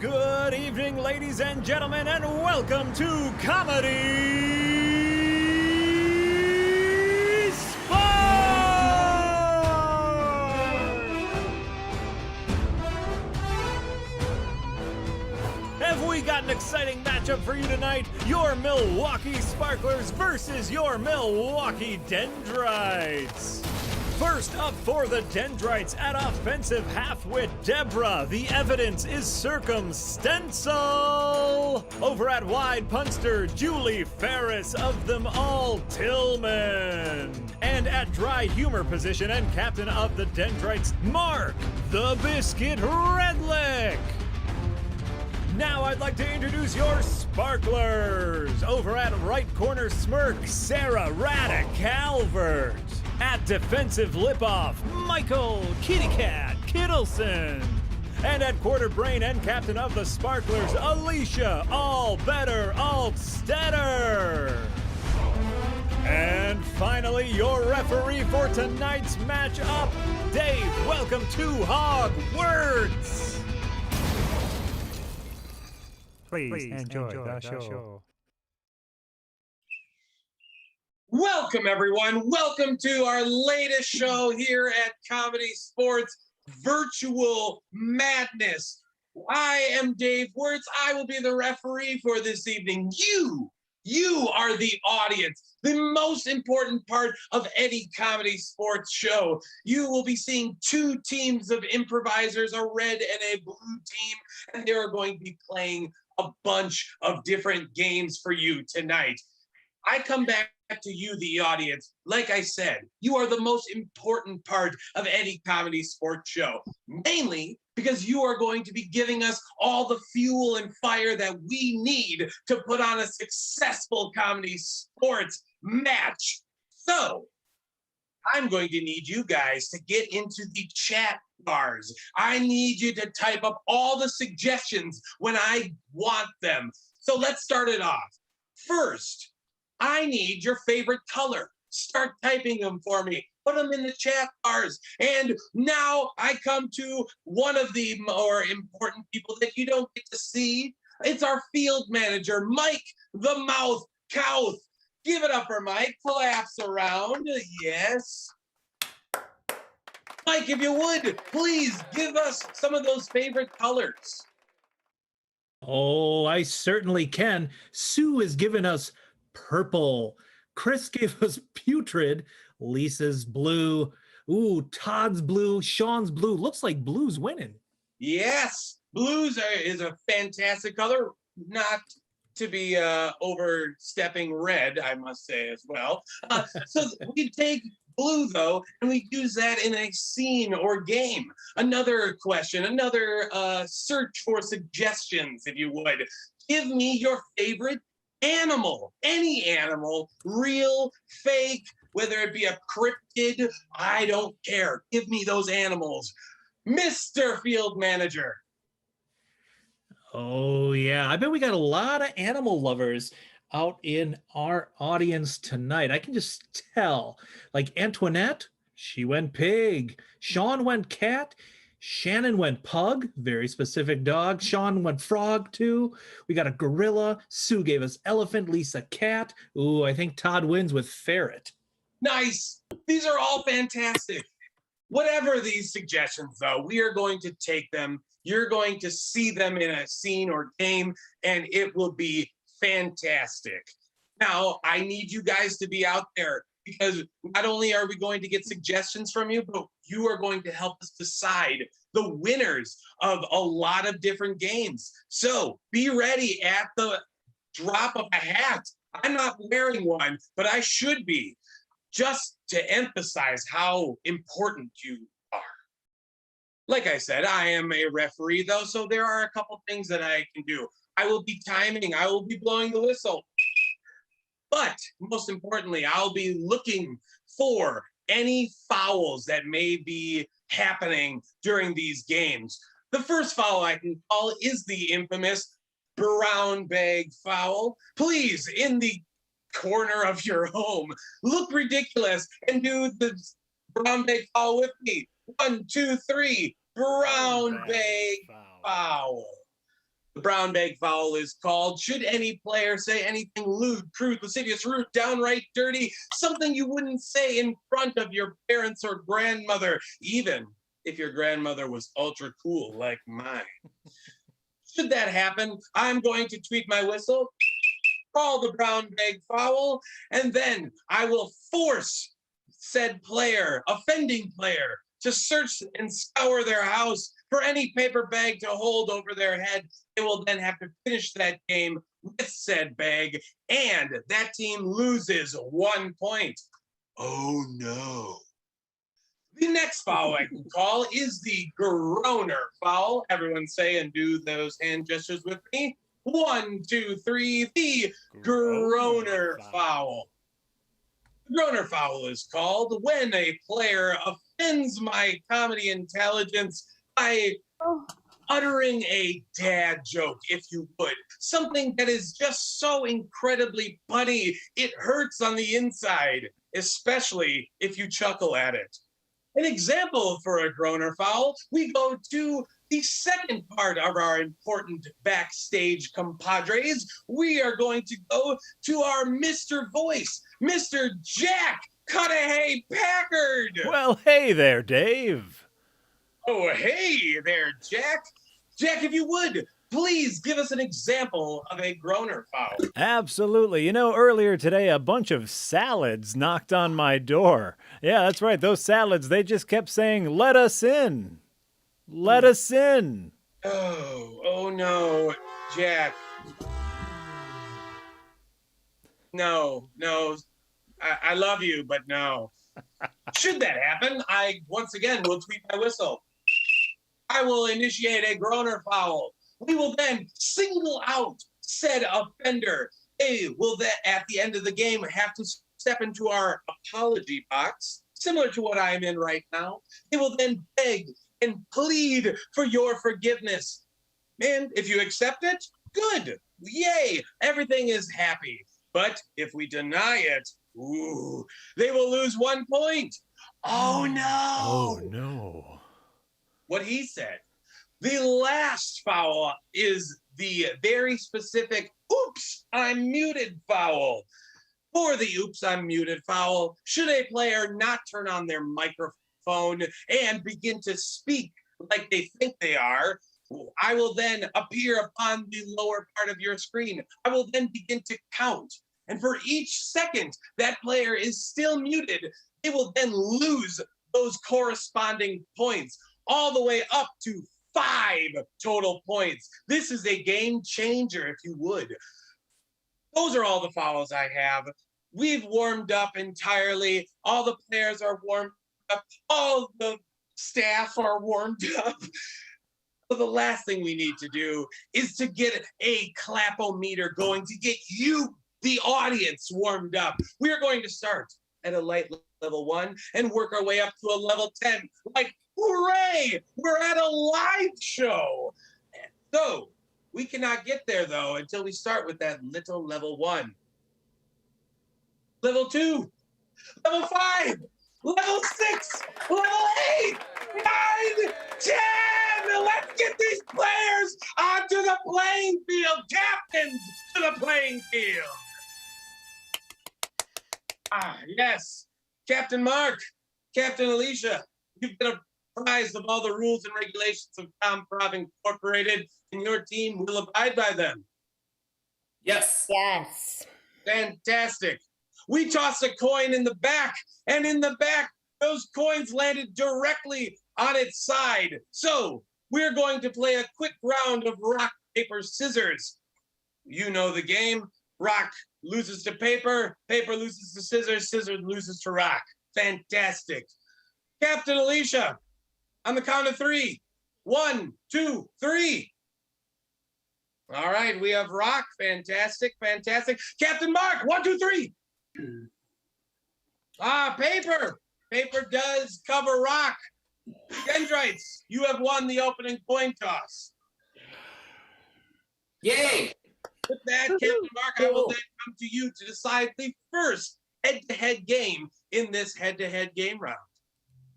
Good evening, ladies and gentlemen, and welcome to Comedy Sports! Have we got an exciting matchup for you tonight? Your Milwaukee Sparklers versus your Milwaukee Dendrites. First up for the Dendrites at offensive half-wit Deborah. The evidence is circumstantial. Over at wide punster, Julie Ferris of them all, Tillman. And at dry humor position and captain of the Dendrites, Mark the Biscuit Redlick. Now I'd like to introduce your Sparklers. Over at right corner smirk, Sarah Raddick Calvert. At defensive lip-off, Michael Kitty Cat Kittleson. And at quarter brain and captain of the Sparklers, Alicia All Better Altstetter. And finally, your referee for tonight's matchup, Dave. Welcome to Hogwarts. Please enjoy the show. Welcome, everyone. Welcome to our latest show here at ComedySportz Virtual Madness. I am Dave Wirtz. I will be the referee for this evening. You are the audience, the most important part of any ComedySportz show. You will be seeing two teams of improvisers, a red and a blue team, and they are going to be playing a bunch of different games for you tonight. I come back to you, the audience. Like I said, you are the most important part of any ComedySportz show, mainly because you are going to be giving us all the fuel and fire that we need to put on a successful ComedySportz match. So I'm going to need you guys to get into the chat bars. I need you to type up all the suggestions when I want them. So let's start it off. First, I need your favorite color. Start typing them for me. Put them in the chat bars. And now I come to one of the more important people that you don't get to see. It's our field manager, Mike the Mouth Couth. Give it up for Mike. Claps around. Yes. Mike, if you would, please give us some of those favorite colors. Oh, I certainly can. Sue has given us purple. Chris gave us putrid. Lisa's blue. Ooh, Todd's blue. Sean's blue. Looks like blue's winning. Yes, blues is a fantastic color. Not to be overstepping red, I must say as well. So we take blue, though, and we use that in a scene or game. Another question, another search for suggestions, if you would. Give me your favorite animal, any animal, real, fake, whether it be a cryptid, I don't care. Give me those animals. Mr. Field Manager. Oh, yeah. I bet we got a lot of animal lovers out in our audience tonight. I can just tell. Like Antoinette, she went pig. Sean went cat. Shannon went pug, very specific dog. Sean went frog too. We got a gorilla. Sue gave us elephant. Lisa cat. Ooh, I think Todd wins with ferret. Nice. These are all fantastic. Whatever these suggestions, though, we are going to take them. You're going to see them in a scene or game, and it will be fantastic. Now, I need you guys to be out there, because not only are we going to get suggestions from you, but you are going to help us decide the winners of a lot of different games. So be ready at the drop of a hat. I'm not wearing one, but I should be, just to emphasize how important you are. Like I said, I am a referee, though, so there are a couple things that I can do. I will be timing. I will be blowing the whistle. But most importantly, I'll be looking for any fouls that may be happening during these games. The first foul I can call is the infamous brown bag foul. Please, in the corner of your home, look ridiculous and do the brown bag foul with me. 1, 2, 3, brown bag foul. brown bag foul is called should any player say anything lewd, crude, lascivious, rude, downright dirty, something you wouldn't say in front of your parents or grandmother, even if your grandmother was ultra cool like mine. Should that happen, I'm going to tweet my whistle, call the brown bag foul, and then I will force said player, offending player, to search and scour their house for any paper bag to hold over their head. They will then have to finish that game with said bag, and that team loses 1 point. Oh no. The next foul I can call is the groaner foul. Everyone say and do those hand gestures with me. 1, 2, 3, the groaner foul. The groaner foul is called when a player offends my comedy intelligence by uttering a dad joke, if you would. Something that is just so incredibly funny, it hurts on the inside, especially if you chuckle at it. An example for a groaner foul, we go to the second part of our important backstage compadres. We are going to go to our Mr. Voice, Mr. Jack Cudahy Packard. Well, hey there, Dave. Oh, hey there, Jack. Jack, if you would, please give us an example of a groaner foul. Absolutely. You know, earlier today, a bunch of salads knocked on my door. Yeah, that's right. Those salads, they just kept saying, "Let us in. Let us in." Oh no, Jack. No. I love you, but no. Should that happen, I once again will tweet my whistle. I will initiate a groaner foul. We will then single out said offender. They will then, at the end of the game, have to step into our apology box, similar to what I am in right now. They will then beg and plead for your forgiveness. And if you accept it, good. Yay, everything is happy. But if we deny it, ooh, they will lose 1 point. Oh no. Oh, no. What he said. The last foul is the very specific oops, I'm muted foul. For the oops, I'm muted foul, should a player not turn on their microphone and begin to speak like they think they are, I will then appear upon the lower part of your screen. I will then begin to count. And for each second that player is still muted, they will then lose those corresponding points, all the way up to 5 total points. This is a game changer, if you would. Those are all the fouls I have. We've warmed up entirely. All the players are warmed up. All the staff are warmed up. So the last thing we need to do is to get a clap-o-meter going to get you, the audience, warmed up. We are going to start at a light level 1 and work our way up to a level 10. Like, hooray! We're at a live show. So we cannot get there, though, until we start with that little level 1. Level 2, level 5, level 6, level 8, 9, 10. Let's get these players onto the playing field. Captains to the playing field. Ah, yes. Captain Mark, Captain Alicia, you've been apprised of all the rules and regulations of Comprov Incorporated, and your team will abide by them. Yes. Yes. Fantastic. We tossed a coin in the back, and in the back, those coins landed directly on its side. So we're going to play a quick round of rock, paper, scissors. You know the game. Rock loses to paper, paper loses to scissors, scissors loses to rock. Fantastic. Captain Alicia, on the count of 3. 1, 2, 3. All right, we have rock. Fantastic, fantastic. Captain Mark, 1, 2, 3. Paper. Paper does cover rock. Dendrites, you have won the opening coin toss. Yay! With that, Captain Mark, I will then come to you to decide the first head-to-head game in this head-to-head game round.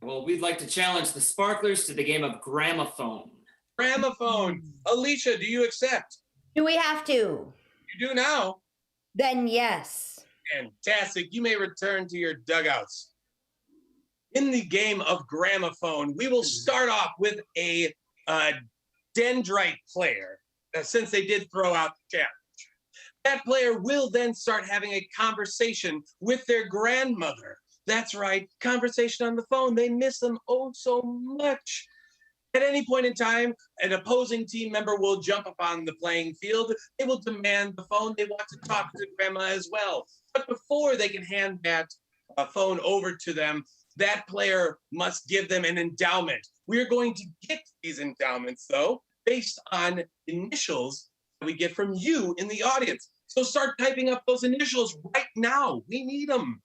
Well, we'd like to challenge the Sparklers to the game of Gramophone. gramophone. Alicia, do you accept? Do we have to? You do now. Then yes. Fantastic. You may return to your dugouts. In the game of gramophone, we will start off with a Dendrite player, since they did throw out the challenge. That player will then start having a conversation with their grandmother. That's right, conversation on the phone. They miss them oh so much. At any point in time, an opposing team member will jump upon the playing field. They will demand the phone. They want to talk to grandma as well. But before they can hand that phone over to them, that player must give them an endowment. We're going to get these endowments, though, based on initials that we get from you in the audience. So start typing up those initials right now. We need them.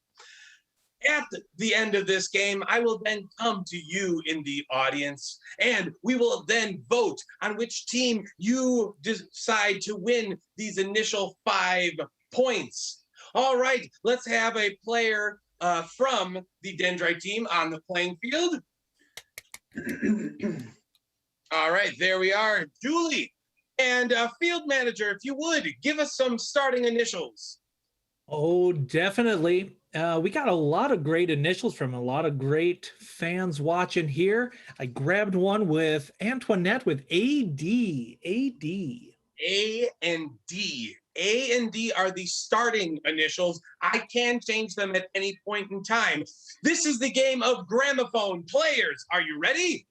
At the end of this game, I will then come to you in the audience, and we will then vote on which team you decide to win these initial 5 points. All right, let's have a player from the Dendrite team on the playing field. All right, there we are. Julie and field manager, if you would, give us some starting initials. Oh, definitely. We got a lot of great initials from a lot of great fans watching here. I grabbed one with Antoinette with AD. A and D. A and D are the starting initials. I can change them at any point in time. This is the game of gramophone. Players, are you ready?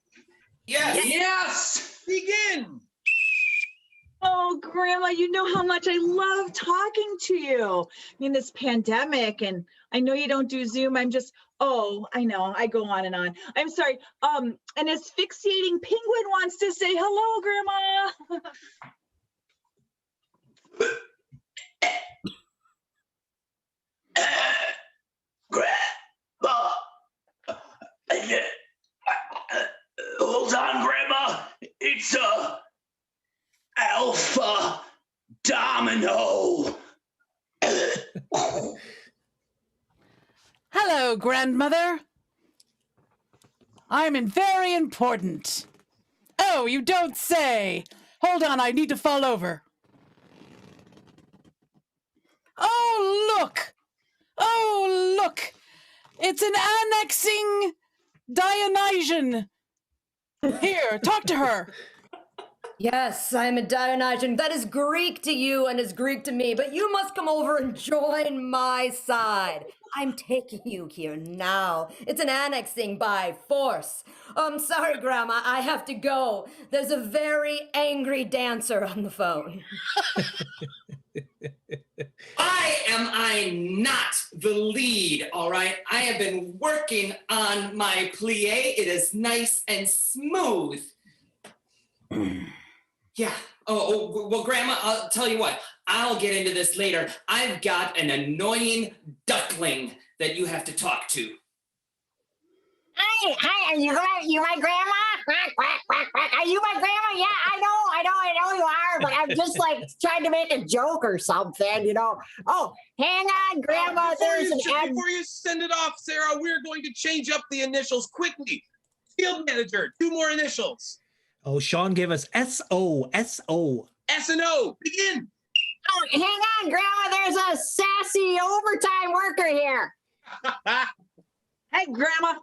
Yes. Yes! Begin! Oh, Grandma, you know how much I love talking to you. I mean, this pandemic, and I know you don't do Zoom. I know, I go on and on. I'm sorry. An asphyxiating penguin wants to say hello, Grandma. Grandma, hold on, Grandma. It's Alpha Domino. Hello, grandmother. I'm very important. Oh, you don't say. Hold on, I need to fall over. Oh, look. Oh, look. It's an annexing Dionysian. Here, talk to her. Yes, I'm a Dionysian. That is Greek to you and is Greek to me, but you must come over and join my side. I'm taking you here now. It's an annexing by force. Sorry, Grandma, I have to go. There's a very angry dancer on the phone. Why am I not the lead, all right? I have been working on my plie. It is nice and smooth. Yeah. Oh, well, Grandma, I'll tell you what. I'll get into this later. I've got an annoying duckling that you have to talk to. Hi, are you my grandma? Quack, quack, quack, quack. Are you my grandma? Yeah, I know you are, but I'm just like trying to make a joke or something, you know. Oh, hang on, Grandma. Before you send it off, Sarah, we're going to change up the initials quickly. Field manager, 2 more initials. Oh, Sean gave us S-O. S&O, begin. Oh, hang on, Grandma. There's a sassy overtime worker here. Hey, Grandma.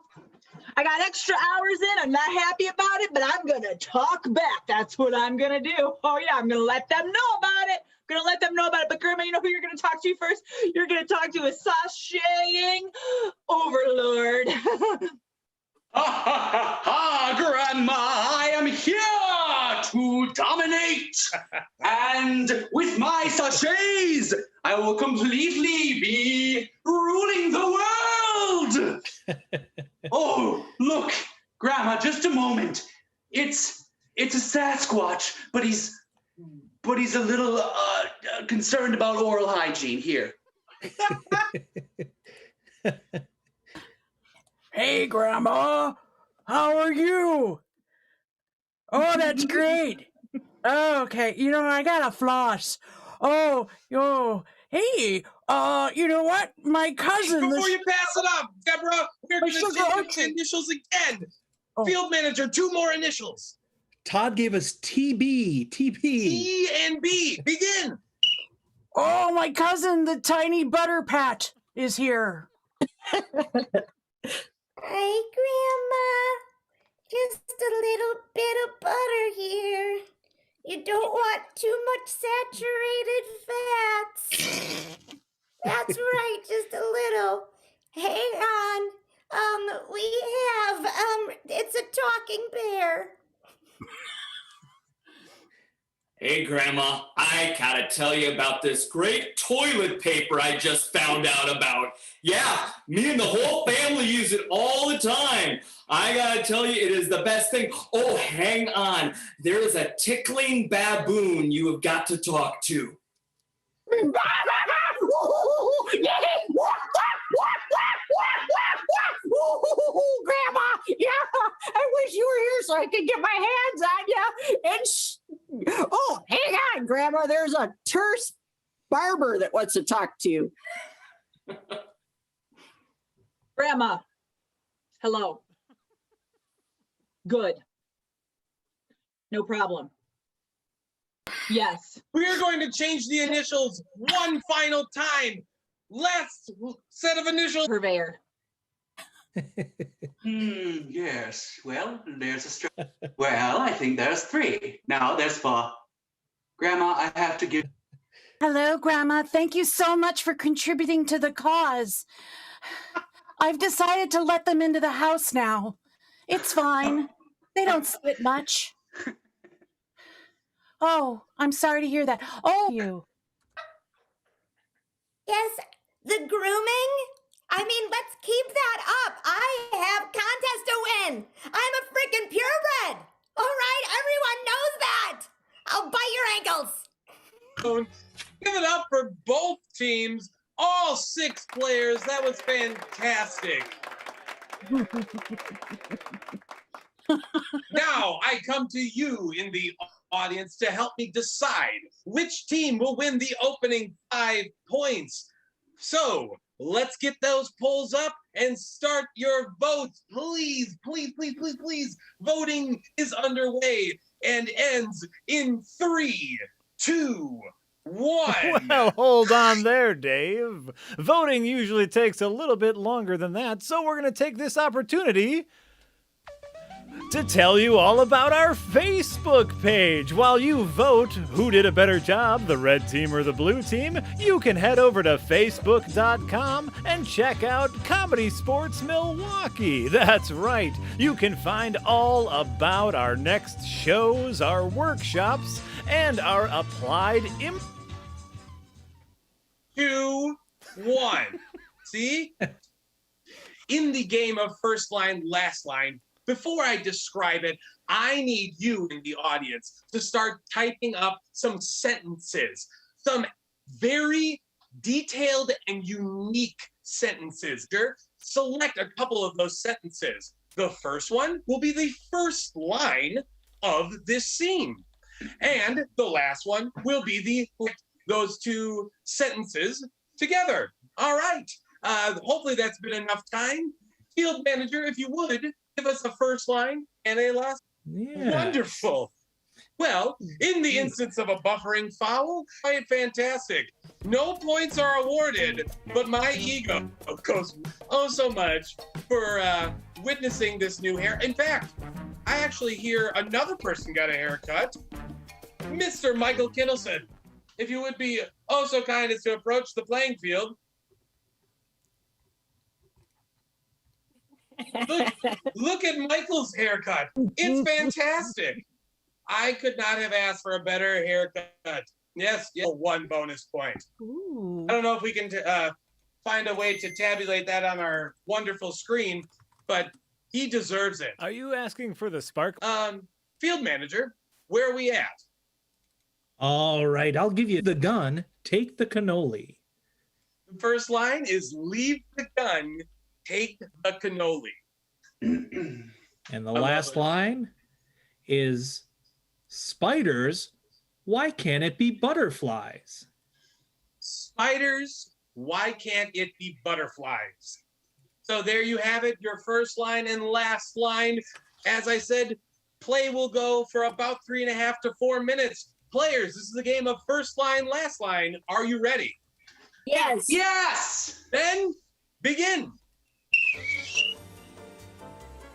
I got extra hours in. I'm not happy about it, but I'm going to talk back. That's what I'm going to do. Oh, yeah, I'm going to let them know about it. But Grandma, you know who you're going to talk to first? You're going to talk to a sashaying overlord. Grandma, I am here to dominate. And with my sachets, I will completely be ruling the world. Oh, look, Grandma, just a moment. It's a Sasquatch, but he's a little concerned about oral hygiene here. Hey, Grandma. How are you? Oh, that's great. Oh, okay. You know, I got a floss. Oh, hey, you know what? My cousin... Before you pass it up, Deborah, we're going to change the initials again. Field manager, 2 more initials. Todd gave us TB. TP. T and B. Begin. Oh, my cousin, the tiny butter pat, is here. Hey, Grandma. Just a little bit of butter here. You don't want too much saturated fats. That's right, just a little. Hang on. We have, it's a talking bear. Hey, Grandma, I gotta tell you about this great toilet paper I just found out about. Yeah, me and the whole family use it all the time. I gotta tell you, it is the best thing. Oh, hang on. There is a tickling baboon you have got to talk to. Grandma, yeah, I wish you were here so I could get my hands on you. Oh, hang on, Grandma. There's a terse barber that wants to talk to you. Grandma, hello. Good. No problem. Yes. We are going to change the initials one final time. Last set of initials. Purveyor. Yes. Well, there's a well, I think there's 3. Now there's 4. Grandma, I have to give. Hello, Grandma. Thank you so much for contributing to the cause. I've decided to let them into the house now. It's fine. They don't spit much. Oh, I'm sorry to hear that. Oh, you. Yes, the grooming? I mean, let's keep that up. I have contest to win. I'm a freaking purebred. All right, everyone knows that. I'll bite your ankles. Give it up for both teams, all 6 players. That was fantastic. Now I come to you in the audience to help me decide which team will win the opening 5 points. So let's get those polls up and start your votes. Please, please, please, please, please. Voting is underway and ends in 3, 2, 1. Well, hold on there, Dave. Voting usually takes a little bit longer than that, so we're going to take this opportunity to tell you all about our Facebook page. While you vote who did a better job, the red team or the blue team, you can head over to facebook.com and check out ComedySportz Milwaukee. That's right. You can find all about our next shows, our workshops, and our applied 2, 1. See? In the game of first line, last line, before I describe it, I need you in the audience to start typing up some sentences, some very detailed and unique sentences. Select a couple of those sentences. The first one will be the first line of this scene. And the last one will be those 2 sentences together. All right. Hopefully that's been enough time. Field manager, if you would, give us a first line and a last. Yeah. Wonderful. Well, in the instance of a buffering foul, quite fantastic. No points are awarded, but my ego goes oh so much for witnessing this new hair. In fact, I actually hear another person got a haircut. Mr. Michael Kinnelson, if you would be oh so kind as to approach the playing field. Look at Michael's haircut. It's fantastic. I could not have asked for a better haircut. Yes, 1 bonus point. Ooh. I don't know if we can find a way to tabulate that on our wonderful screen, but he deserves it. Are you asking for the spark? Field manager, where are we at? All right, I'll give you the gun. Take the cannoli. The first line is leave the gun, take the cannoli. And the last line is spiders. Why can't it be butterflies? Spiders, why can't it be butterflies? So there you have it, your first line and last line. As I said, Play will go for about 3.5 to 4 minutes. Players, this is a game of first line, last line. Are you ready? Yes. Yes! Then begin.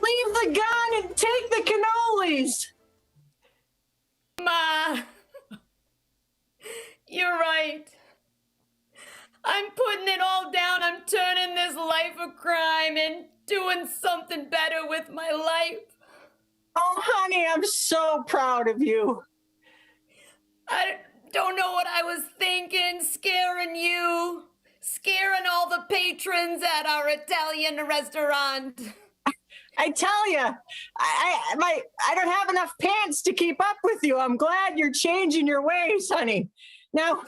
Leave the gun and take the cannolis. Ma, you're right. I'm putting it all down. I'm turning this life of crime and doing something better with my life. Oh, honey, I'm so proud of you. I don't know what I was thinking, scaring you, scaring all the patrons at our Italian restaurant. I tell you, I don't have enough pants to keep up with you. I'm glad you're changing your ways, honey. Now,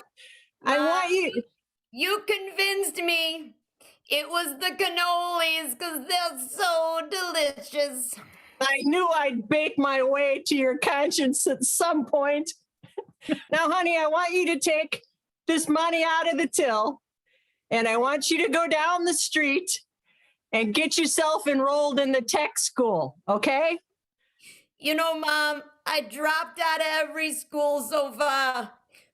I want you. You convinced me. It was the cannolis because they're so delicious. I knew I'd bake my way to your conscience at some point. Now, honey, I want you to take this money out of the till, and I want you to go down the street and get yourself enrolled in the tech school, okay? You know, Mom, I dropped out of every school so far,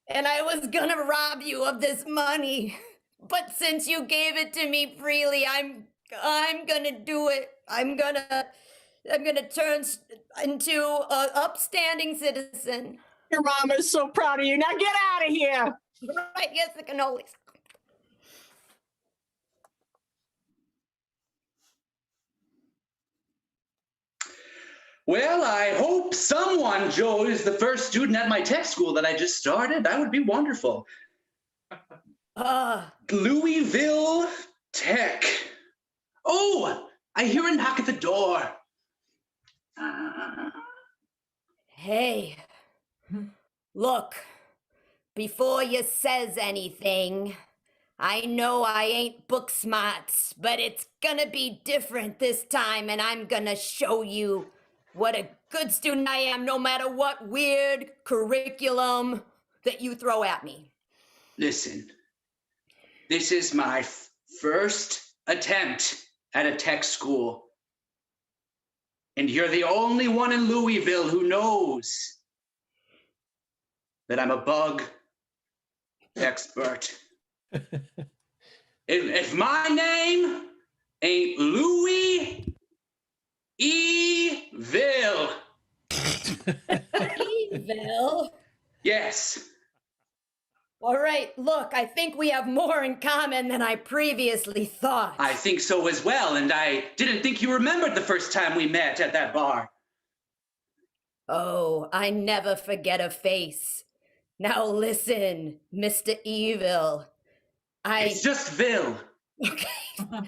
and I was gonna rob you of this money. But since you gave it to me freely, I'm gonna do it. I'm gonna turn into an upstanding citizen. Your mom is so proud of you. Now get out of here. Right, yes, the cannolis. Well, I hope someone, Joe, is the first student at my tech school that I just started. That would be wonderful. Louisville Tech. Oh, I hear a knock at the door. Hey, look, before you says anything, I know I ain't book smarts, but it's gonna be different this time, and I'm gonna show you what a good student I am, no matter what weird curriculum that you throw at me. Listen, this is my first attempt at a tech school. And you're the only one in Louisville who knows that I'm a bug expert. if my name ain't Louis Evil. Evil? Yes. All right, look, I think we have more in common than I previously thought. I think so as well, and I didn't think you remembered the first time we met at that bar. Oh, I never forget a face. Now listen, Mr. Evil. It's just Vil. Okay.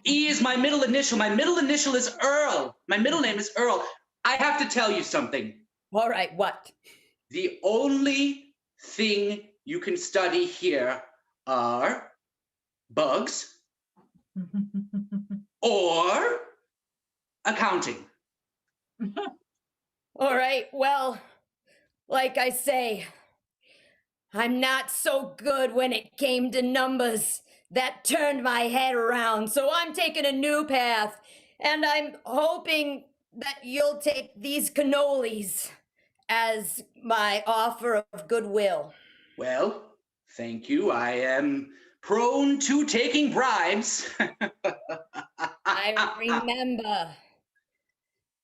E is my middle initial. My middle initial is Earl. My middle name is Earl. I have to tell you something. All right, what? The only thing you can study here are bugs or accounting. All right, well, like I say, I'm not so good when it came to numbers. That turned my head around, so I'm taking a new path, and I'm hoping that you'll take these cannolis as my offer of goodwill. Well, thank you. I am prone to taking bribes. I remember.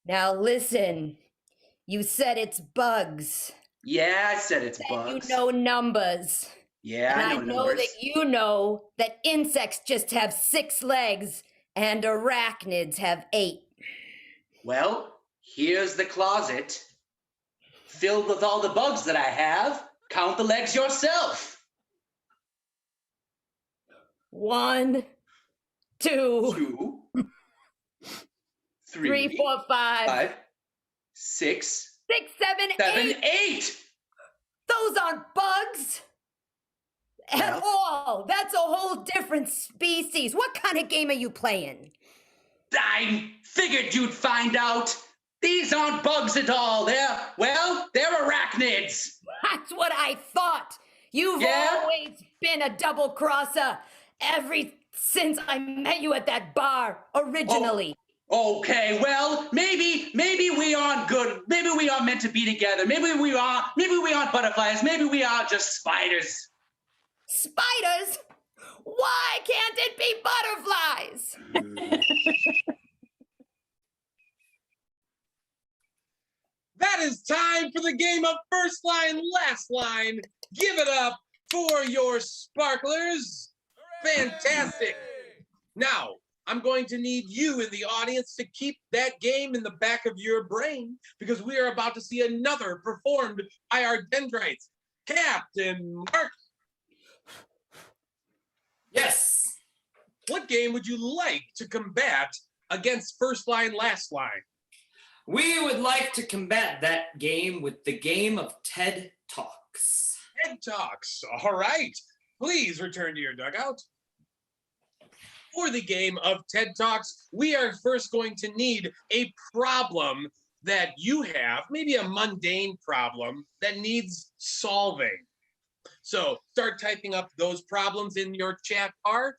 Now listen, you said it's bugs. Yeah, I said it's And bugs. you know numbers. Yeah, And I know numbers. that you know that insects just have 6 legs and arachnids have 8. Well, here's the closet filled with all the bugs that I have. Count the legs yourself. 1, 2, 2, 3, 4, 5, 5, 6, 6, 7, 7, 8. 8. Those aren't bugs at all. That's a whole different species. What kind of game are you playing? I figured you'd find out. These aren't bugs at all. They're arachnids. That's what I thought. You've always been a double crosser ever since I met you at that bar originally. Okay, well, maybe we aren't good. Maybe we aren't meant to be together. Maybe we aren't butterflies. Maybe we are just spiders. Spiders? Why can't it be butterflies? That is time for the game of first line, last line. Give it up for your sparklers. Fantastic. Now, I'm going to need you in the audience to keep that game in the back of your brain because we are about to see another performed by our Dendrites. Captain Mark. Yes. What game would you like to combat against first line, last line? We would like to combat that game with the game of TED Talks. TED Talks. All right. Please return to your dugout. For the game of TED Talks, we are first going to need a problem that you have, maybe a mundane problem that needs solving. So start typing up those problems in your chat bar.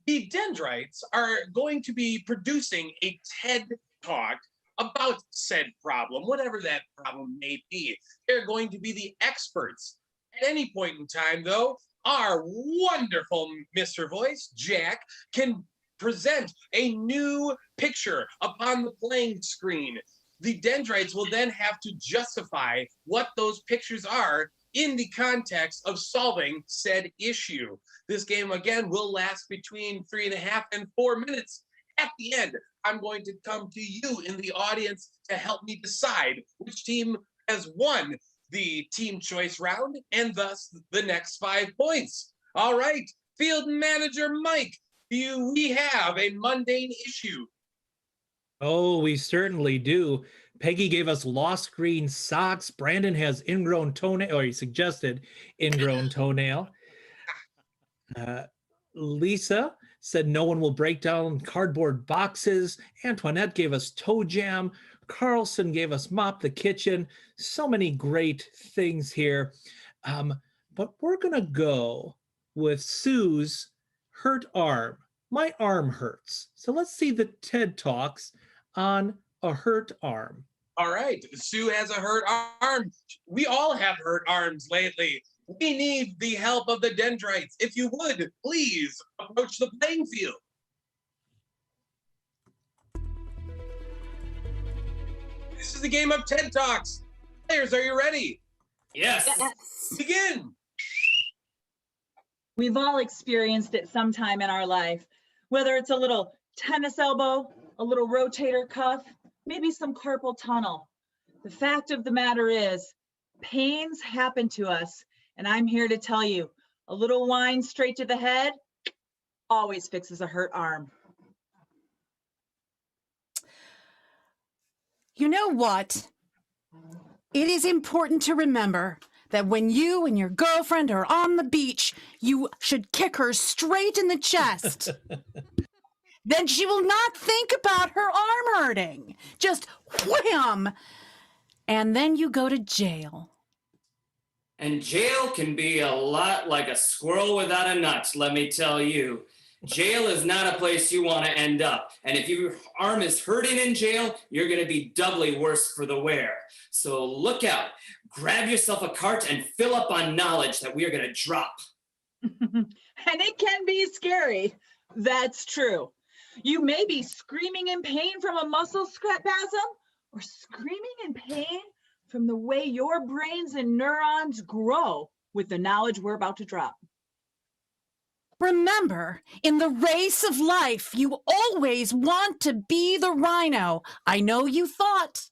The Dendrites are going to be producing a TED Talk about said problem, whatever that problem may be. They're going to be the experts. At any point in time, though, our wonderful Mr. Voice, Jack, can present a new picture upon the playing screen. The Dendrites will then have to justify what those pictures are in the context of solving said issue. This game, again, will last between 3.5 and 4 minutes. At the end, I'm going to come to you in the audience to help me decide which team has won the team choice round and thus the next 5 points. All right, Field Manager Mike, do we have a mundane issue? Oh, we certainly do. Peggy gave us lost green socks. Brandon has ingrown toenail, or he suggested ingrown toenail. Lisa said no one will break down cardboard boxes. Antoinette gave us toe jam. Carlson gave us mop the kitchen. So many great things here. But we're going to go with Sue's hurt arm. My arm hurts. So let's see the TED Talks on a hurt arm. All right, Sue has a hurt arm. We all have hurt arms lately. We need the help of the Dendrites. If you would, please approach the playing field. This is the game of TED Talks. Players, are you ready? Yes. Begin. We've all experienced it sometime in our life, whether it's a little tennis elbow, a little rotator cuff, maybe some carpal tunnel. The fact of the matter is, pains happen to us, and I'm here to tell you, a little wine straight to the head always fixes a hurt arm. You know what? It is important to remember that when you and your girlfriend are on the beach, you should kick her straight in the chest. Then she will not think about her arm hurting. Just wham! And then you go to jail. And jail can be a lot like a squirrel without a nut, let me tell you. Jail is not a place you want to end up. And if your arm is hurting in jail, you're going to be doubly worse for the wear. So look out. Grab yourself a cart and fill up on knowledge that we are going to drop. And it can be scary. That's true. You may be screaming in pain from a muscle spasm or screaming in pain from the way your brains and neurons grow with the knowledge we're about to drop. Remember, in the race of life, you always want to be the rhino. I know you thought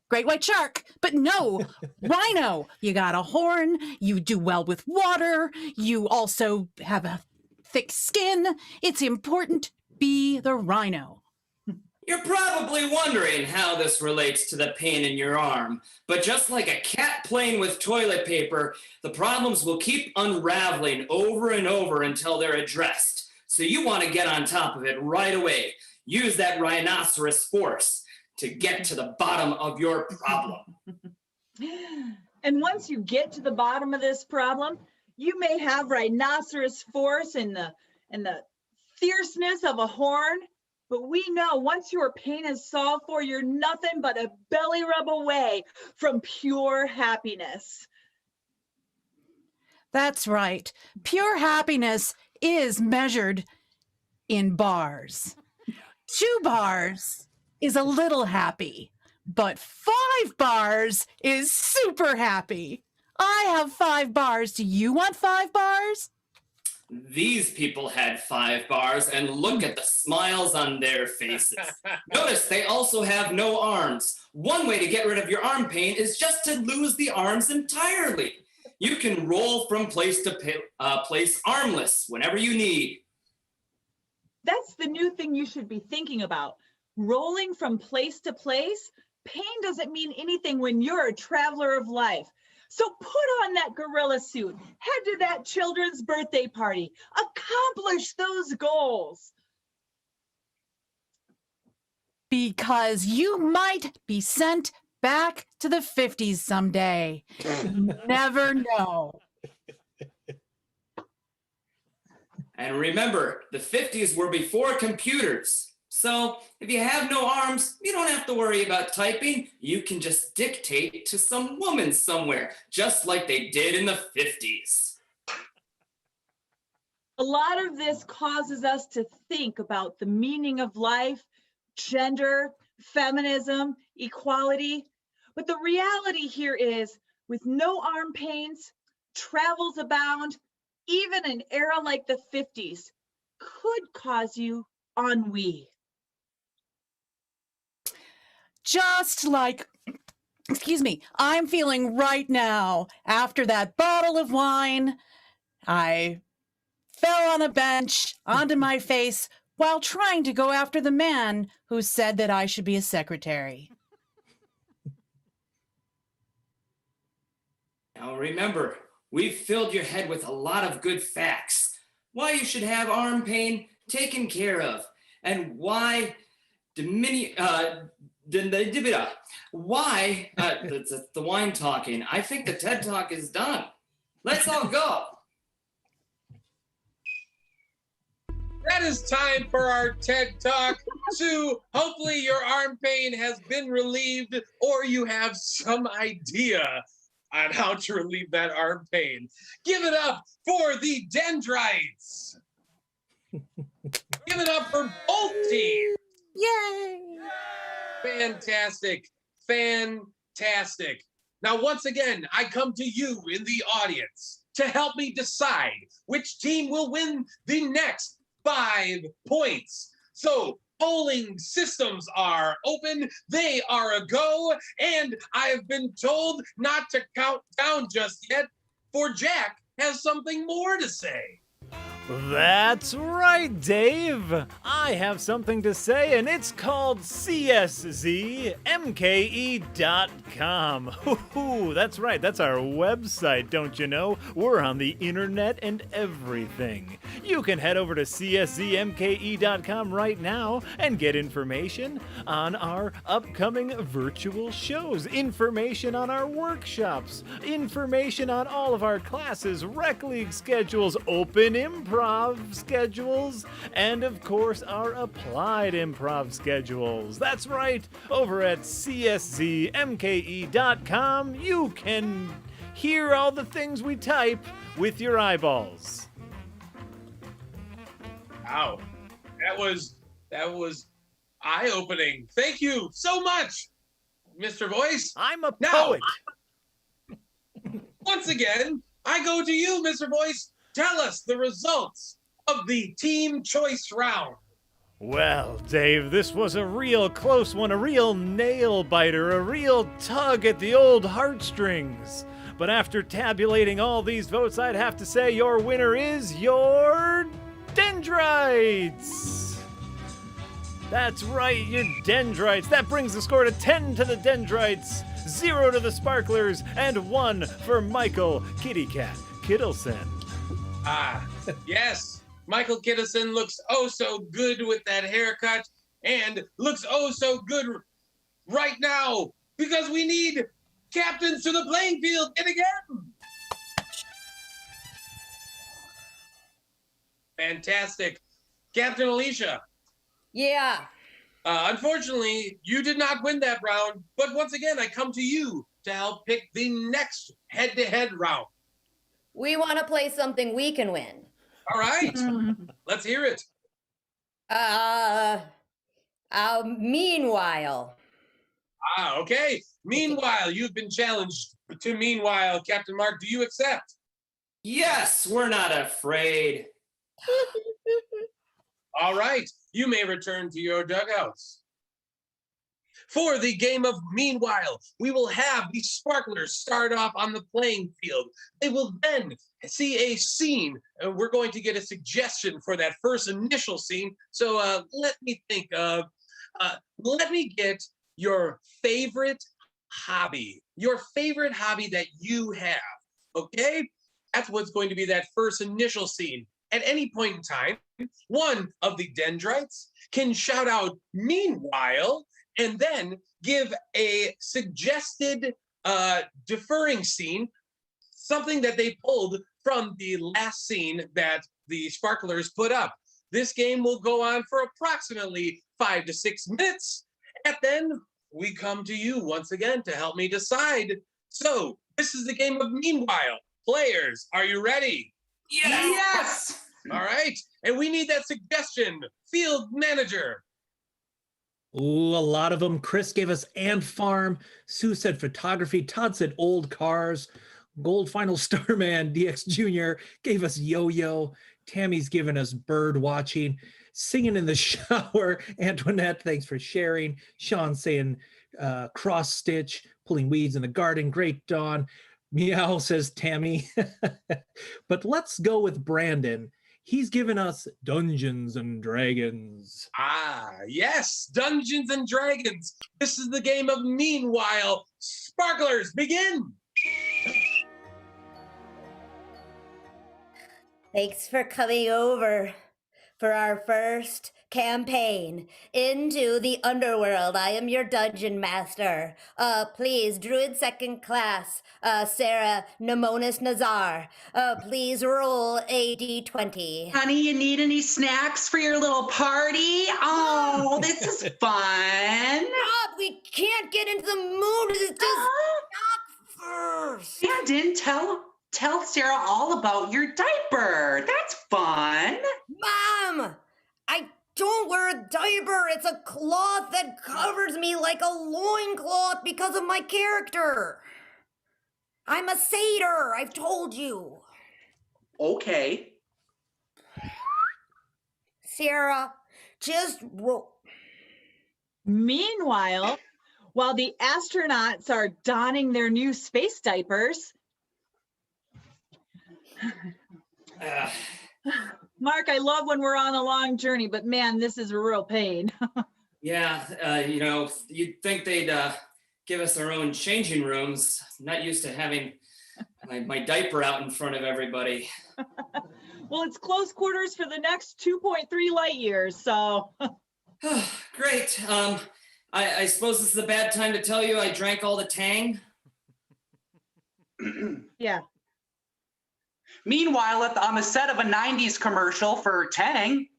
great white shark, but no, rhino. You got a horn, you do well with water, you also have a thick skin. It's important to be the rhino. You're probably wondering how this relates to the pain in your arm, but just like a cat playing with toilet paper, the problems will keep unraveling over and over until they're addressed. So you want to get on top of it right away. Use that rhinoceros force to get to the bottom of your problem. And once you get to the bottom of this problem, you may have rhinoceros force and the fierceness of a horn, But we know once your pain is solved for, you're nothing but a belly rub away from pure happiness. That's right. Pure happiness is measured in bars. 2 bars is a little happy, but 5 bars is super happy. I have 5 bars. Do you want 5 bars? These people had 5 bars, and look at the smiles on their faces. Notice they also have no arms. One way to get rid of your arm pain is just to lose the arms entirely. You can roll from place to place armless whenever you need. That's the new thing you should be thinking about. Rolling from place to place. Pain doesn't mean anything when you're a traveler of life. So put on that gorilla suit, head to that children's birthday party, accomplish those goals. Because you might be sent back to the 50s someday. You never know. And remember, the 50s were before computers. So if you have no arms, you don't have to worry about typing. You can just dictate to some woman somewhere, just like they did in the 50s. A lot of this causes us to think about the meaning of life, gender, feminism, equality. But the reality here is, with no arm pains, travels abound, even an era like the 50s could cause you ennui. Just like, excuse me, I'm feeling right now. After that bottle of wine, I fell on a bench onto my face while trying to go after the man who said that I should be a secretary. Now remember, we've filled your head with a lot of good facts. Why you should have arm pain taken care of, and why that's the wine talking. I think the TED Talk is done. Let's all go. That is time for our TED Talk. Sue, hopefully your arm pain has been relieved, or you have some idea on how to relieve that arm pain. Give it up for the Dendrites. Give it up for both teams. Yay! Fantastic. Fantastic. Now, once again, I come to you in the audience to help me decide which team will win the next 5 points. So, polling systems are open, they are a go, and I have been told not to count down just yet, for Jack has something more to say. That's right, Dave. I have something to say, and it's called CSZMKE.com. Ooh, that's right. That's our website, don't you know? We're on the internet and everything. You can head over to CSZMKE.com right now and get information on our upcoming virtual shows, information on our workshops, information on all of our classes, rec league schedules, open improv schedules, and of course our applied improv schedules. That's right, over at CSZMKE.com you can hear all the things we type with your eyeballs. Wow, that was eye-opening. Thank you so much, Mr. Voice. I'm a poet. Once again, I go to you, Mr. Voice. Tell us the results of the team choice round. Well, Dave, this was a real close one, a real nail biter, a real tug at the old heartstrings. But after tabulating all these votes, I'd have to say your winner is your Dendrites. That's right, your Dendrites. That brings the score to 10 to the Dendrites, 0 to the Sparklers, and 1 for Michael Kitty Cat Kittleson. Ah, yes. Michael Kittleson looks oh so good with that haircut, and looks oh so good right now, because we need captains to the playing field yet again. Fantastic. Captain Alicia, Yeah. Unfortunately, you did not win that round, but once again, I come to you to help pick the next head-to-head round. We want to play something we can win. All right, let's hear it. Meanwhile. Okay. Meanwhile, you've been challenged to meanwhile, Captain Mark. Do you accept? Yes, we're not afraid. All right, you may return to your dugouts. For the game of Meanwhile, we will have the sparklers start off on the playing field. They will then see a scene. We're going to get a suggestion for that first initial scene. So let me think of, let me get your favorite hobby that you have, okay? That's what's going to be that first initial scene. At any point in time, one of the Dendrites can shout out meanwhile and then give a suggested deferring scene, something that they pulled from the last scene that the sparklers put up. This game will go on for approximately 5 to 6 minutes, and then we come to you once again to help me decide. So this is the game of Meanwhile. Players, are you ready? Yes. All right, and we need that suggestion. Field manager. Ooh, a lot of them. Chris gave us Ant Farm. Sue said photography. Todd said old cars. Gold Final Starman DX Jr. gave us yo-yo. Tammy's given us bird watching. Singing in the shower. Antoinette, thanks for sharing. Sean saying cross stitch. Pulling weeds in the garden. Great Dawn. Meow, says Tammy. But let's go with Brandon. He's given us Dungeons and Dragons. Yes, Dungeons and Dragons. This is the game of Meanwhile. Sparklers, begin. Thanks for coming over for our first campaign into the underworld. I am your dungeon master. Please, Druid second class, Sarah Nemonis Nazar. Please roll a d20. Honey, you need any snacks for your little party? Oh, this is fun. Stop! We can't get into the mood. It's just not first. Brandon, tell Sarah all about your diaper. That's fun. Mom! I don't wear a diaper. It's a cloth that covers me like a loincloth because of my character. I'm a satyr, I've told you. Okay. Sarah, just roll. Meanwhile, while the astronauts are donning their new space diapers, Mark, I love when we're on a long journey, but man, this is a real pain. Yeah, you'd think they'd give us our own changing rooms. I'm not used to having my diaper out in front of everybody. Well, it's close quarters for the next 2.3 light years, so. Great. I suppose this is a bad time to tell you I drank all the Tang. Yeah. Meanwhile, on the set of a 90s commercial for Tang.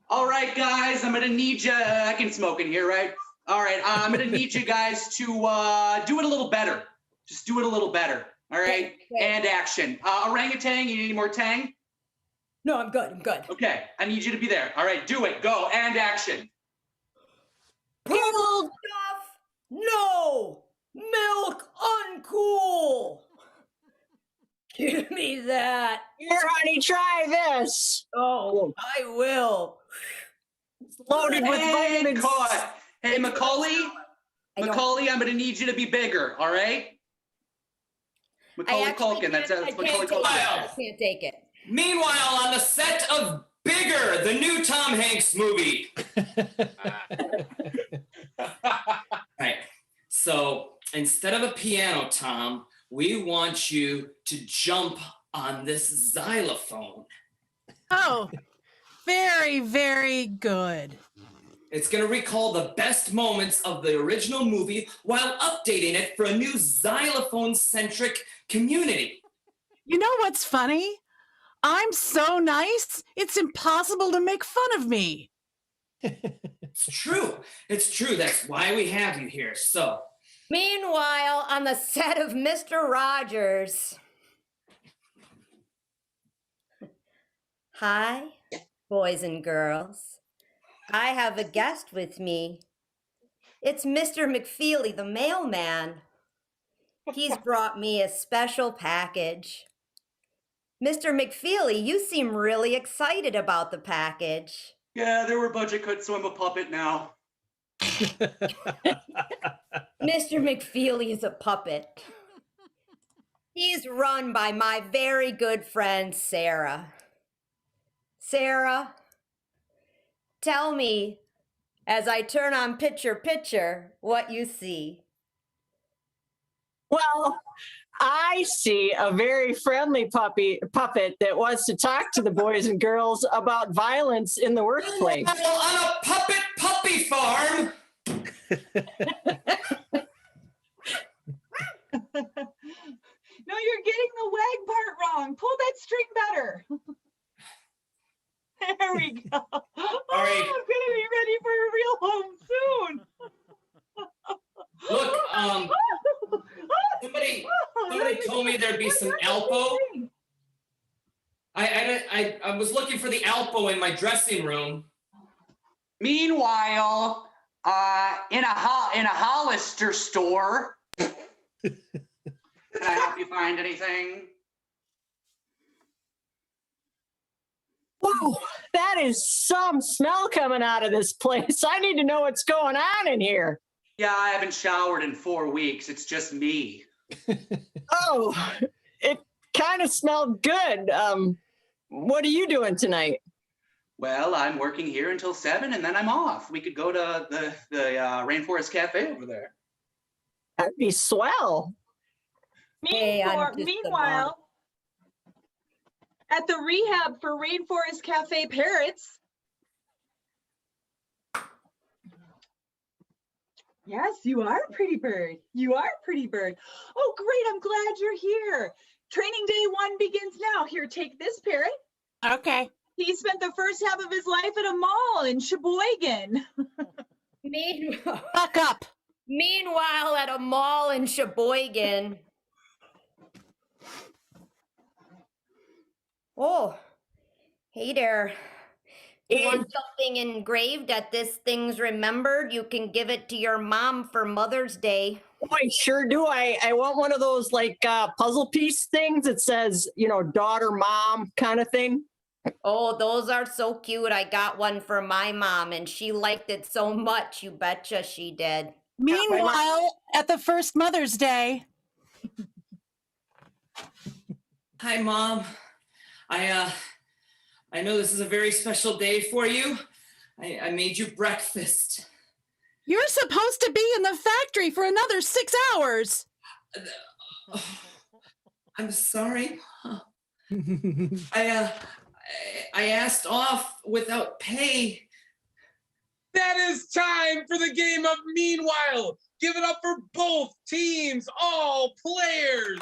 All right, guys, I'm going to need you. I can smoke in here, right? All right, I'm going to need you guys to do it a little better. Just do it a little better. All right? Okay. And action. Orangutan, you need any more Tang? No, I'm good, I'm good. Okay, I need you to be there. All right, do it. Go. And action. Purple stuff, no! Milk, uncool! Give me that. Here, honey, try this. Oh, I will. It's loaded with And vitamins. cut. Hey, Macaulay, I'm going to need you to be bigger, all right? Macaulay Culkin, that's Macaulay Culkin. I can't take it. Meanwhile, on the set of Bigger, the new Tom Hanks movie. Right. So instead of a piano, Tom, we want you to jump on this xylophone. Oh, very, very good. It's going to recall the best moments of the original movie while updating it for a new xylophone-centric community. You know what's funny? I'm so nice, it's impossible to make fun of me. It's true. It's true. That's why we have you here. So, Meanwhile, on the set of Mr. Rogers. Hi, boys and girls. I have a guest with me. It's Mr. McFeely, the mailman. He's brought me a special package. Mr. McFeely, you seem really excited about the package. Yeah, there were budget cuts, so I'm a puppet now. Mr. McFeely is a puppet. He's run by my very good friend, Sarah. Sarah, tell me, as I turn on picture, what you see. Well, I see a very friendly puppet that wants to talk to the boys and girls about violence in the workplace. well, on a puppy farm. No, you're getting the wag part wrong. Pull that string better. There we go. All right. I'm gonna be ready for a real home soon. Look, somebody told me there'd be some Alpo. I was looking for the Alpo in my dressing room. Meanwhile, in a Hollister store. Can I help you find anything? Whoa, that is some smell coming out of this place. I need to know what's going on in here. Yeah, I haven't showered in 4 weeks. It's just me. Oh, it kind of smelled good. What are you doing tonight? Well, I'm working here until 7 and then I'm off. We could go to the Rainforest Cafe over there. That'd be swell. Hey, I'm just Meanwhile, at the rehab for Rainforest Cafe parrots. Yes, you are a pretty bird. You are a pretty bird. Oh, great. I'm glad you're here. Training day 1 begins now. Here, take this parrot. Okay. He spent the first half of his life at a mall in Sheboygan. Buck up. Meanwhile, at a mall in Sheboygan. Oh, hey there. You want something engraved at this thing's remembered? You can give it to your mom for Mother's Day. Oh, I sure do. I want one of those like puzzle piece things that says, daughter, mom kind of thing. Oh, those are so cute. I got one for my mom and she liked it so much. You betcha she did. Meanwhile, at the first Mother's Day. Hi, Mom. I know this is a very special day for you. I made you breakfast. You're supposed to be in the factory for another 6 hours. I'm sorry. I asked off without pay. That is time for the game of Meanwhile. Give it up for both teams, all players.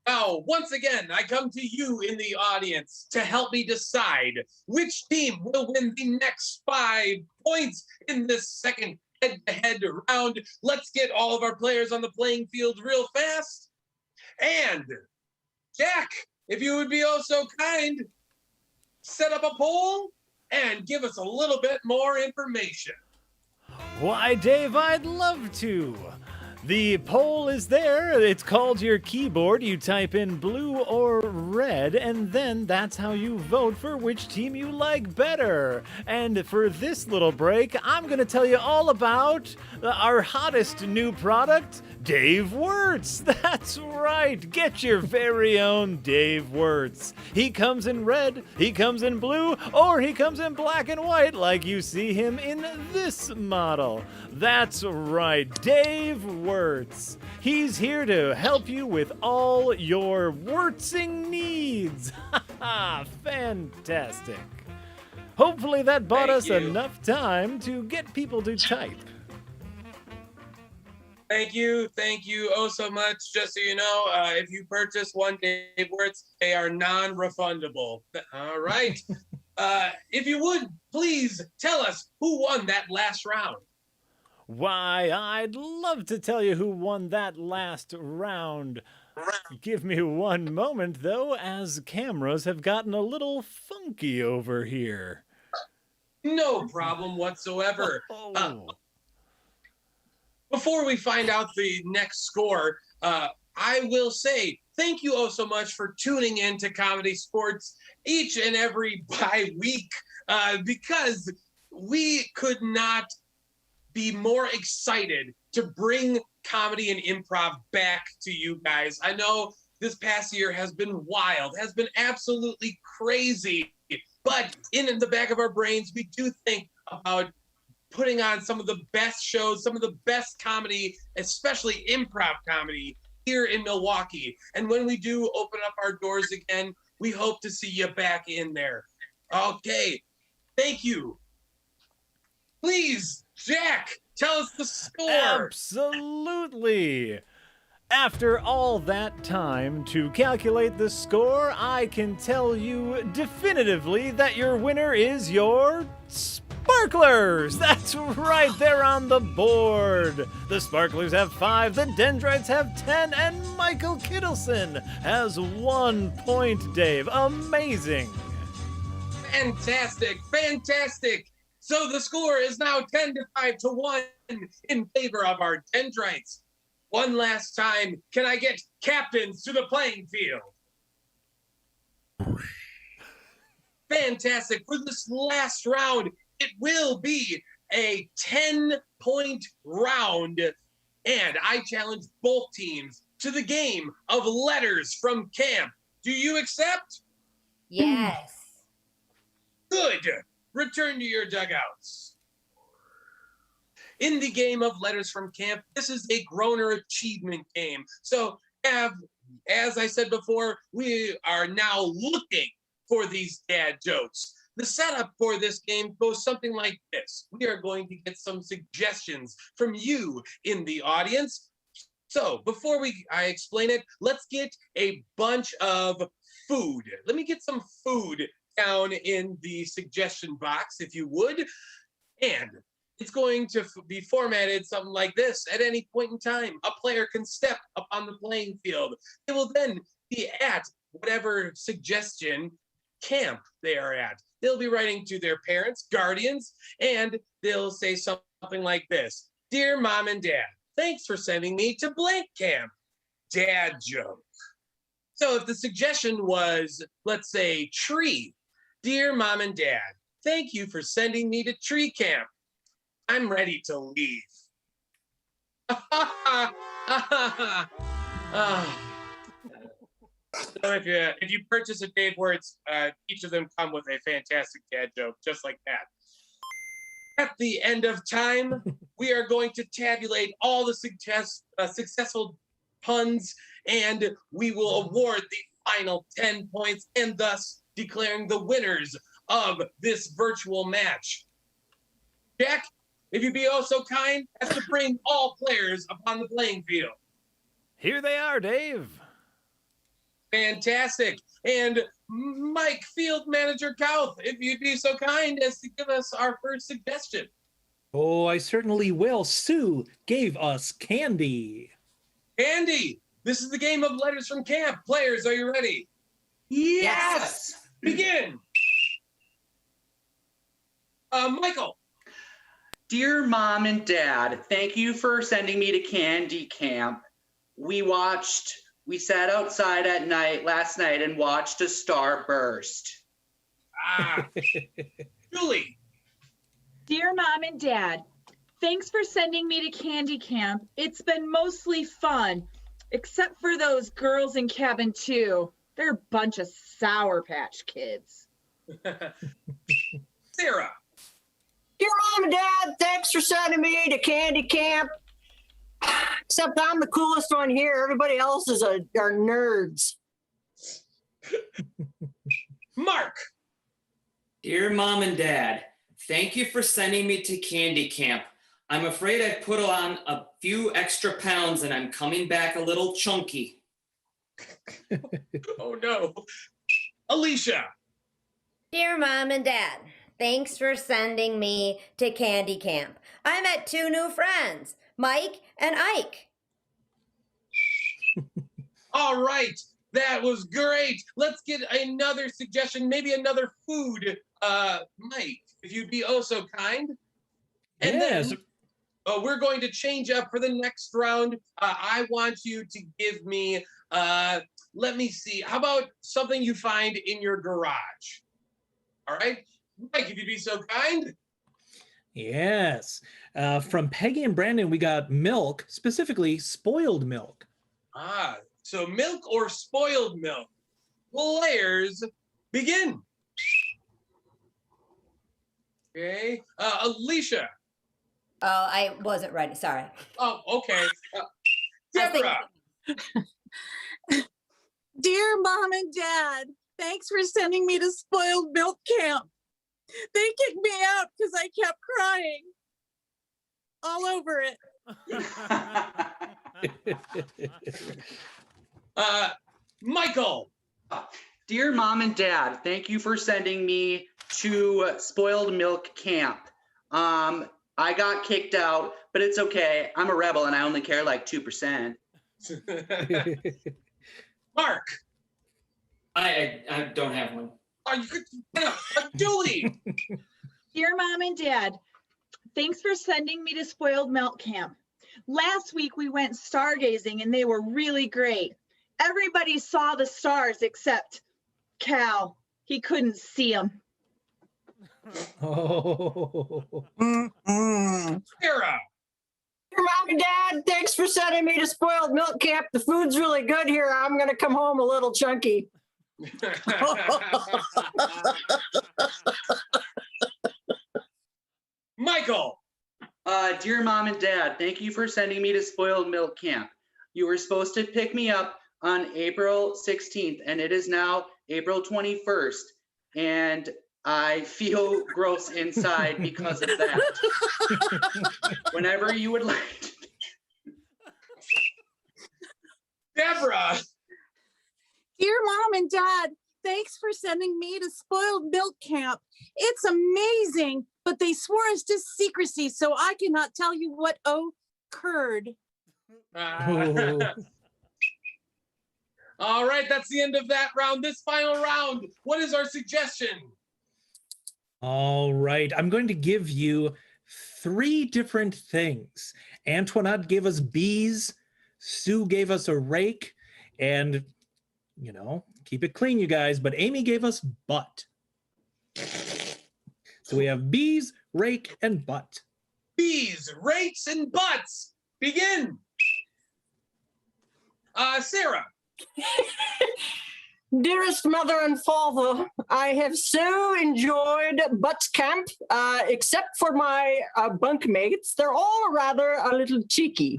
Now, once again, I come to you in the audience to help me decide which team will win the next 5 points in this second head-to-head round. Let's get all of our players on the playing field real fast. And Jack, if you would be oh so kind, set up a poll and give us a little bit more information. Why, Dave, I'd love to. The poll is there. It's called your keyboard. You type in blue or red, and then that's how you vote for which team you like better. And for this little break, I'm going to tell you all about our hottest new product, Dave Wirtz. That's right. Get your very own Dave Wirtz. He comes in red, he comes in blue, or he comes in black and white like you see him in this model. That's right, Dave Wirtz. He's here to help you with all your wirtzing needs. Fantastic. Hopefully that bought us enough time to get people to type. Thank you oh so much. Just so you know, if you purchase one Dave Wirtz, they are non-refundable. All right. If you would, please tell us who won that last round. Why, I'd love to tell you who won that last round. Give me one moment, though, as cameras have gotten a little funky over here. No problem whatsoever. Oh. Before we find out the next score, I will say thank you oh so much for tuning in to Comedy Sports each and every week, because we could not be more excited to bring comedy and improv back to you guys. I know this past year has been wild, has been absolutely crazy, but in the back of our brains, we do think about putting on some of the best shows, some of the best comedy, especially improv comedy here in Milwaukee. And when we do open up our doors again, we hope to see you back in there. Okay, thank you. Please, Jack, tell us the score. Absolutely. After all that time to calculate the score, I can tell you definitively that your winner is your Sparklers! That's right, they're on the board. The Sparklers have 5, the Dendrites have 10, and Michael Kittleson has 1 point, Dave. Amazing. Fantastic, fantastic. So the score is now 10-5 to 1 in favor of our Dendrites. One last time, can I get captains to the playing field? Fantastic. For this last round, it will be a 10-point round. And I challenge both teams to the game of letters from camp. Do you accept? Yes. Good. Return to your dugouts. In the game of letters from camp, this is a groaner achievement game. So, as I said before, we are now looking for these dad jokes. The setup for this game goes something like this. We are going to get some suggestions from you in the audience. So before I explain it, let's get a bunch of food. Let me get some food down in the suggestion box, if you would. And it's going to be formatted something like this. At any point in time, a player can step up on the playing field. They will then be at whatever suggestion camp they are at. They'll be writing to their parents, guardians, and they'll say something like this. Dear Mom and Dad, thanks for sending me to blank camp. Dad joke. So if the suggestion was, let's say, tree. Dear Mom and Dad, thank you for sending me to tree camp. I'm ready to leave. So if you purchase a Dave Wirtz, each of them come with a fantastic dad joke, just like that. At the end of time, we are going to tabulate all the successful puns, and we will award the final 10 points, and thus declaring the winners of this virtual match. Jack, if you'd be oh so kind as to bring all players upon the playing field. Here they are, Dave. Fantastic. And Mike, Field Manager Kauth, if you'd be so kind as to give us our first suggestion. Oh, I certainly will. Sue gave us candy. Candy, this is the game of letters from camp. Players, are you ready? Yes. Begin. Michael. Dear Mom and Dad, thank you for sending me to candy camp. We sat outside at night last night and watched a star burst. Julie. Dear Mom and Dad, thanks for sending me to candy camp. It's been mostly fun, except for those girls in cabin 2. They're a bunch of Sour Patch Kids. Sarah. Dear Mom and Dad, thanks for sending me to candy camp. Except I'm the coolest one here. Everybody else are nerds. Mark. Dear Mom and Dad, thank you for sending me to candy camp. I'm afraid I've put on a few extra pounds and I'm coming back a little chunky. Oh no. Alicia. Dear Mom and Dad, thanks for sending me to candy camp. I met 2 new friends, Mike and Ike. All right. That was great. Let's get another suggestion, maybe another food. Mike, if you'd be oh so kind. And Yes. then we're going to change up for the next round. I want you to give me, let me see, how about something you find in your garage? All right. Mike, if you'd be so kind. Yes. From Peggy and Brandon, we got milk, specifically spoiled milk. So milk or spoiled milk? Players, begin. Okay. Alicia. Oh, I wasn't ready. Sorry. Oh, okay. Deborah. Dear Mom and Dad, thanks for sending me to spoiled milk camp. They kicked me out because I kept crying all over it. Michael. Dear Mom and Dad, thank you for sending me to spoiled milk camp. I got kicked out, but it's okay. I'm a rebel and I only care like 2%. Mark. I don't have one. Julie. Dear Mom and Dad, thanks for sending me to spoiled milk camp. Last week we went stargazing and they were really great. Everybody saw the stars except Cal. He couldn't see them. Oh. Sarah. Dear Mom and Dad, thanks for sending me to spoiled milk camp. The food's really good here. I'm going to come home a little chunky. Michael. Dear Mom and Dad, thank you for sending me to spoiled milk camp. You were supposed to pick me up on April 16th, and it is now April 21st. And I feel gross inside because of that. Whenever you would like to. Deborah. Dear Mom and Dad, thanks for sending me to spoiled milk camp. It's amazing, but they swore us to secrecy, so I cannot tell you what occurred. All right, that's the end of that round. This final round, what is our suggestion? All right. I'm going to give you 3 different things. Antoinette gave us bees. Sue gave us a rake. And, you know, keep it clean, you guys. But Amy gave us butt. So we have bees, rake, and butt. Bees, rakes, and butts. Begin. Sarah. Dearest mother and father, I have so enjoyed Butt Camp, except for my bunkmates. They're all rather a little cheeky.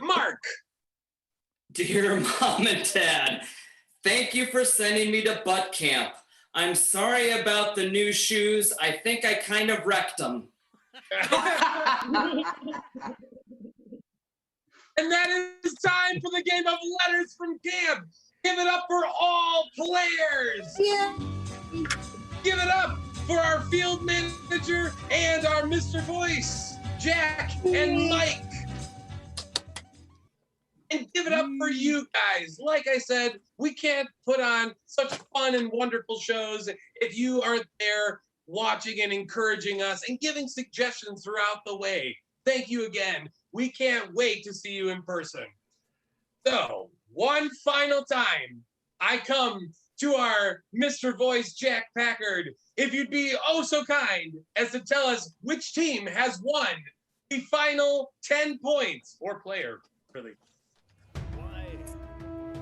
Mark. Dear Mom and Dad, thank you for sending me to Butt Camp. I'm sorry about the new shoes. I think I kind of wrecked them. And that is time for the game of letters from camp. Give it up for all players. Yeah. Give it up for our field manager and our Mr. Voice, Jack and Mike. And give it up for you guys. Like I said, we can't put on such fun and wonderful shows if you aren't there watching and encouraging us and giving suggestions throughout the way. Thank you again. We can't wait to see you in person. So, one final time, I come to our Mr. Voice, Jack Packard. If you'd be oh so kind as to tell us which team has won the final 10 points, or player, really.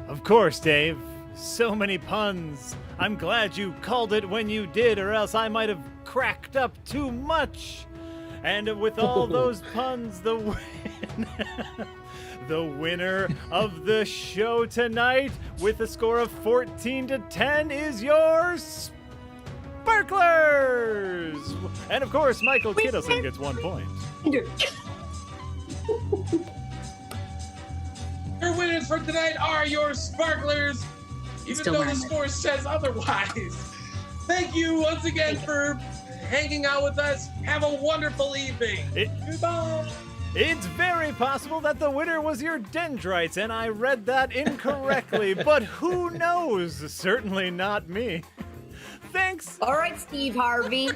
Of course, Dave. So many puns. I'm glad you called it when you did, or else I might have cracked up too much. And with all those puns, the winner of the show tonight with a score of 14-10 is yours, Sparklers! And of course, Michael Kittleson gets 1 point. Your winners for tonight are your Sparklers, even Still though the wearing it. score says otherwise. Thank you once again for hanging out with us. Have a wonderful evening. Goodbye. It's very possible that the winner was your Dendrites, and I read that incorrectly, but who knows? Certainly not me. Thanks. All right, Steve Harvey.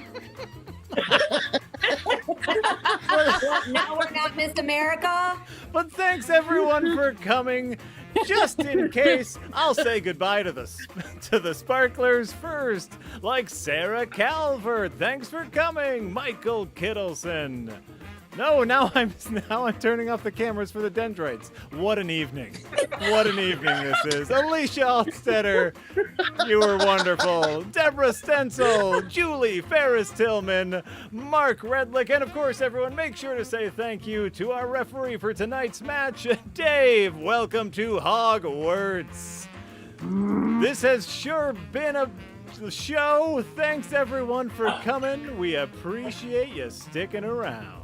What, now we're not Miss America? But thanks everyone for coming. Just in case, I'll say goodbye to the Sparklers first, like Sarah Calvert. Thanks for coming, Michael Kittleson. No, now I'm turning off the cameras for the Dendrites. What an evening. What an evening this is. Alicia Alstetter, you were wonderful. Deborah Stencil, Julie Ferris-Tillman, Mark Redlick, and of course, everyone, make sure to say thank you to our referee for tonight's match, Dave. Welcome to Hogwarts. This has sure been a show. Thanks, everyone, for coming. We appreciate you sticking around.